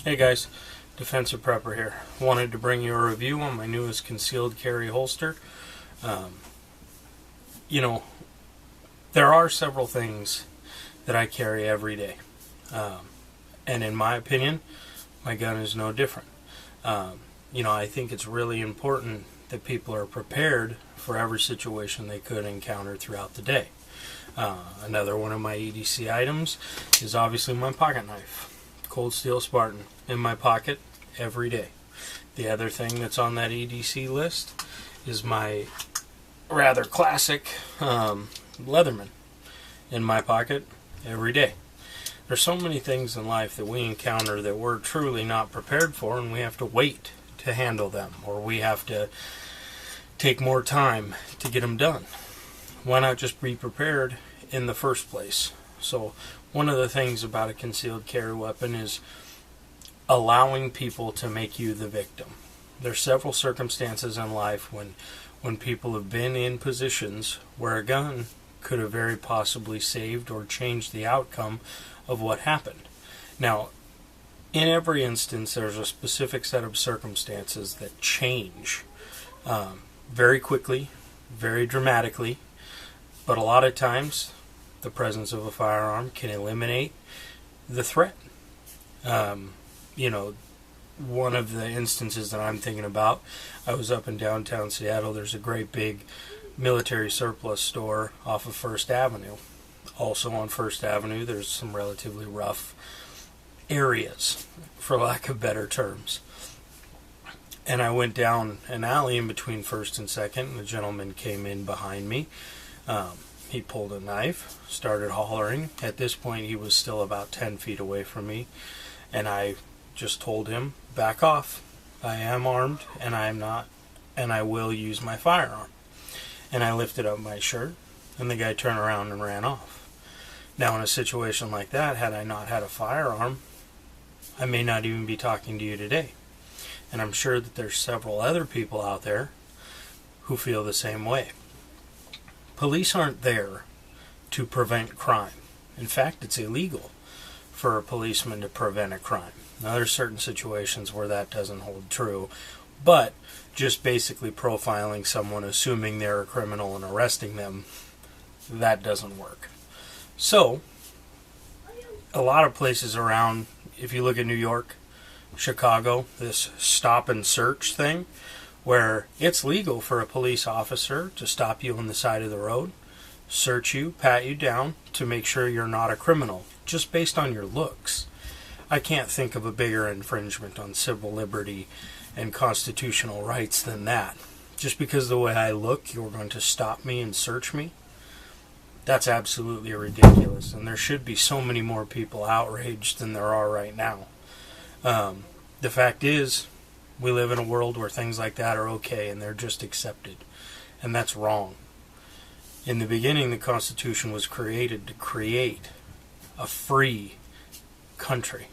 Hey guys, Defensive Prepper here. Wanted to bring you a review on my newest concealed carry holster. Um, you know, there are several things that I carry every day. And in my opinion, my gun is no different. I think it's really important that people are prepared for every situation they could encounter throughout the day. Another one of my EDC items is obviously my pocket knife. Cold Steel Spartan in my pocket every day. The other thing that's on that EDC list is my rather classic Leatherman in my pocket every day. There's so many things in life that we encounter that we're truly not prepared for, and we have to wait to handle them, or we have to take more time to get them done. Why not just be prepared in the first place? So one of the things about a concealed carry weapon is allowing people to make you the victim. There's several circumstances in life when people have been in positions where a gun could have very possibly saved or changed the outcome of what happened. Now, in every instance, there's a specific set of circumstances that change very quickly, very dramatically, but a lot of times the presence of a firearm can eliminate the threat. One of the instances that I'm thinking about, I was up in downtown Seattle. There's a great big military surplus store off of First Avenue. Also on First Avenue, there's some relatively rough areas, for lack of better terms. And I went down an alley in between First and Second, and a gentleman came in behind me. He pulled a knife, started hollering. At this point, he was still about 10 feet away from me, and I just told him, back off. I am armed, and I will use my firearm. And I lifted up my shirt, and the guy turned around and ran off. Now, in a situation like that, had I not had a firearm, I may not even be talking to you today. And I'm sure that there's several other people out there who feel the same way. Police aren't there to prevent crime. In fact, it's illegal for a policeman to prevent a crime. Now, there's certain situations where that doesn't hold true, but just basically profiling someone, assuming they're a criminal and arresting them, that doesn't work. So, a lot of places around, if you look at New York, Chicago, this stop and search thing, where it's legal for a police officer to stop you on the side of the road, search you, pat you down to make sure you're not a criminal, just based on your looks. I can't think of a bigger infringement on civil liberty and constitutional rights than that. Just because of the way I look, you're going to stop me and search me? That's absolutely ridiculous, and there should be so many more people outraged than there are right now. The fact is, we live in a world where things like that are okay and they're just accepted. And that's wrong. In the beginning, the Constitution was created to create a free country.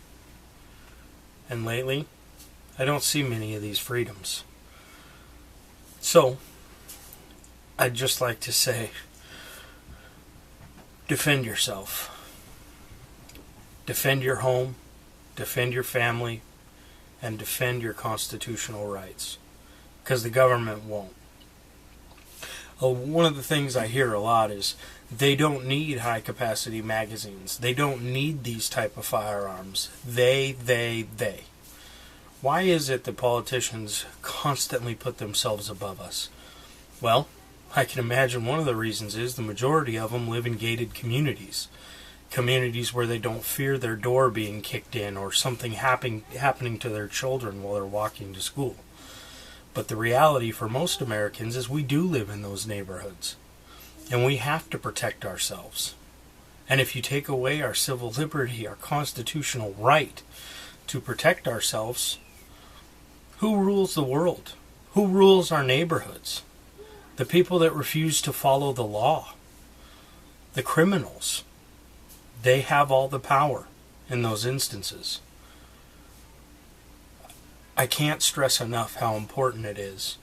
And lately, I don't see many of these freedoms. So, I'd just like to say, defend yourself. Defend your home, defend your family, and defend your constitutional rights, because the government won't. One of the things I hear a lot is they don't need high-capacity magazines. They don't need these type of firearms. They. Why is it that politicians constantly put themselves above us? Well, I can imagine one of the reasons is the majority of them live in gated communities. Communities where they don't fear their door being kicked in or something happening to their children while they're walking to school. But the reality for most Americans is we do live in those neighborhoods. And we have to protect ourselves. And if you take away our civil liberty, our constitutional right to protect ourselves, who rules the world? Who rules our neighborhoods? The people that refuse to follow the law. The criminals. They have all the power in those instances. I can't stress enough how important it is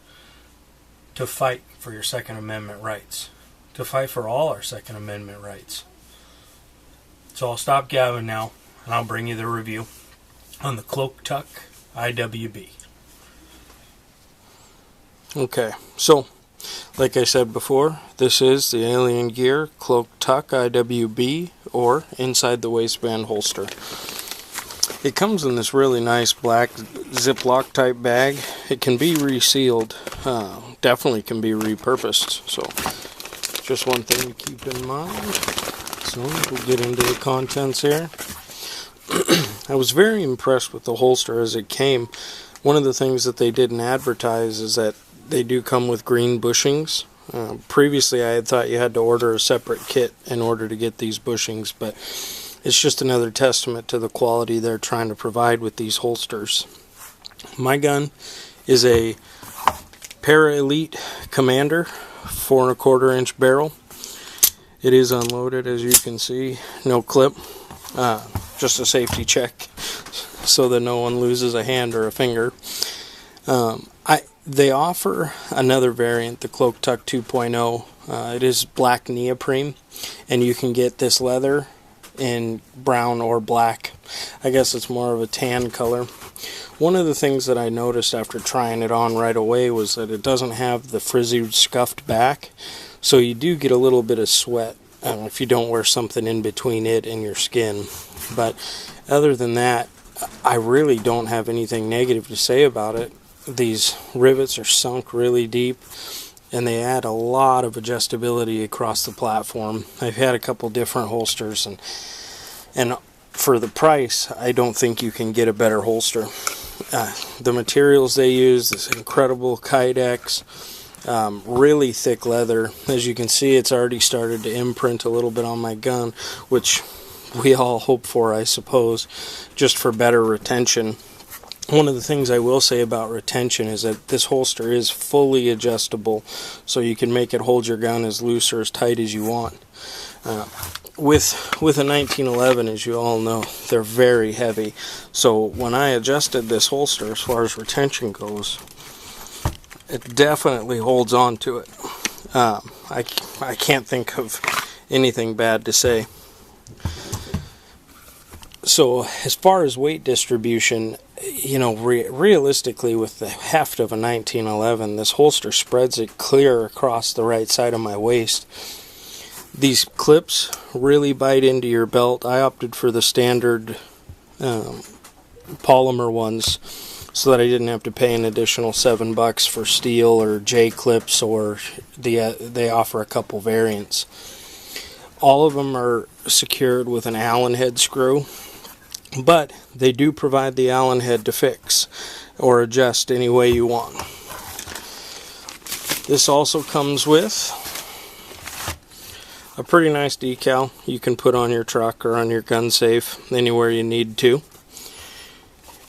to fight for your Second Amendment rights. To fight for all our Second Amendment rights. So I'll stop gabbing now, and I'll bring you the review. on the Cloak Tuck IWB. Okay, so like I said before, this is the Alien Gear Cloak Tuck IWB, or inside the waistband holster. It comes in this really nice black Ziploc type bag. It can be resealed, definitely can be repurposed, so just one thing to keep in mind. So we'll get into the contents here. I was very impressed with the holster as it came. One of the things that they didn't advertise is that they do come with green bushings. Previously I had thought you had to order a separate kit in order to get these bushings, but it's just another testament to the quality they're trying to provide with these holsters. My gun is a Para Elite Commander 4 1/4 inch barrel. It is unloaded, as you can see, no clip, just a safety check so that no one loses a hand or a finger. They offer another variant, the Cloak Tuck 2.0. It is black neoprene, and you can get this leather in brown or black. I guess it's more of a tan color. One of the things that I noticed after trying it on right away was that it doesn't have the frizzy scuffed back, so you do get a little bit of sweat if you don't wear something in between it and your skin. But other than that, I really don't have anything negative to say about it. These rivets are sunk really deep, and they add a lot of adjustability across the platform. I've had a couple different holsters, and for the price, I don't think you can get a better holster. The materials they use, this incredible Kydex, really thick leather. As you can see, it's already started to imprint a little bit on my gun, which we all hope for, I suppose, just for better retention. One of the things I will say about retention is that this holster is fully adjustable, so you can make it hold your gun as loose or as tight as you want. With a 1911, as you all know, they're very heavy. So when I adjusted this holster, as far as retention goes, it definitely holds on to it. I can't think of anything bad to say. So as far as weight distribution, you know, realistically, with the heft of a 1911, this holster spreads it clear across the right side of my waist. These clips really bite into your belt. I opted for the standard polymer ones so that I didn't have to pay an additional $7 for steel or J clips, or they offer a couple variants. All of them are secured with an Allen head screw, but they do provide the Allen head to fix or adjust any way you want. This also comes with a pretty nice decal you can put on your truck or on your gun safe, anywhere you need to.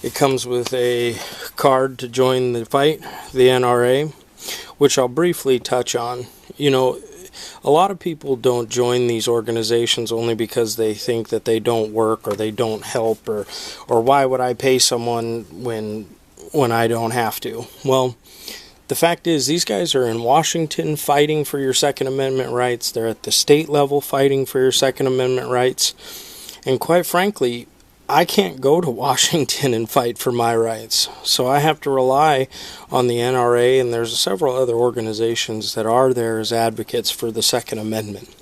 It comes with a card to join the fight, the NRA, which I'll briefly touch on. You know, a lot of people don't join these organizations only because they think that they don't work or they don't help, or why would I pay someone when I don't have to? Well, the fact is, these guys are in Washington fighting for your Second Amendment rights. They're at the state level fighting for your Second Amendment rights. And quite frankly, I can't go to Washington and fight for my rights. So I have to rely on the NRA, and there's several other organizations that are there as advocates for the Second Amendment.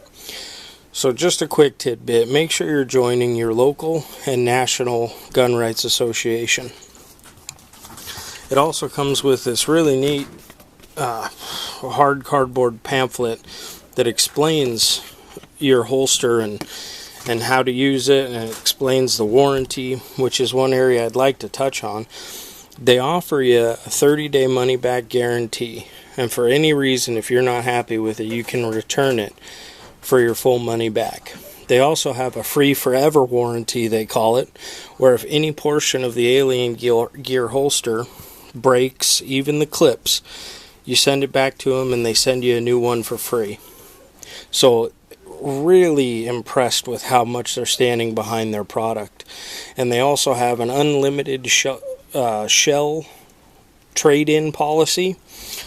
So just a quick tidbit, make sure you're joining your local and national gun rights association. It also comes with this really neat hard cardboard pamphlet that explains your holster and how to use it, and it explains the warranty, which is one area I'd like to touch on. They offer you a 30-day money-back guarantee, and for any reason, if you're not happy with it, you can return it for your full money back. They also have a free forever warranty, they call it, where if any portion of the Alien Gear holster breaks, even the clips, you send it back to them and they send you a new one for free. So really impressed with how much they're standing behind their product. And they also have an unlimited shell trade-in policy.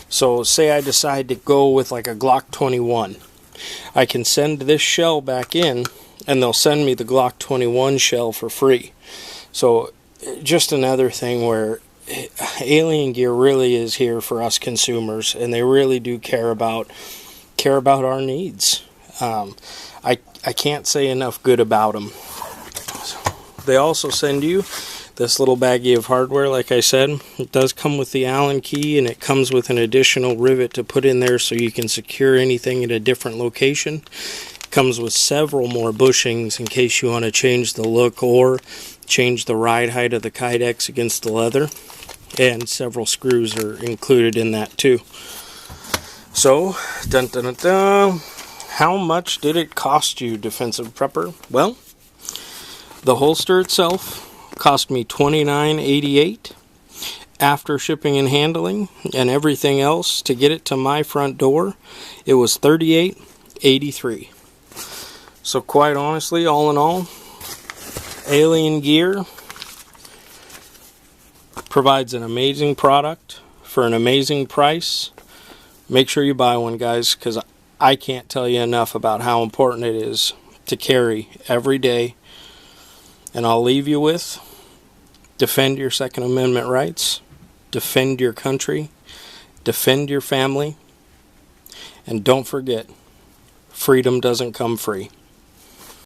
So say I decide to go with like a Glock 21, I can send this shell back in and they'll send me the Glock 21 shell for free. So just another thing where Alien Gear really is here for us consumers, and they really do care about our needs. I can't say enough good about them. They also send you this little baggie of hardware. Like I said, it does come with the Allen key, and it comes with an additional rivet to put in there so you can secure anything at a different location. It comes with several more bushings in case you want to change the look or change the ride height of the Kydex against the leather, and several screws are included in that too. So, dun dun dun dun. How much did it cost you, Defensive Prepper? Well, the holster itself cost me $29.88 after shipping and handling and everything else to get it to my front door. It was $38.83. So quite honestly, all in all, Alien Gear provides an amazing product for an amazing price. Make sure you buy one, guys, because I can't tell you enough about how important it is to carry every day. And I'll leave you with: defend your Second Amendment rights, defend your country, defend your family, and don't forget, freedom doesn't come free.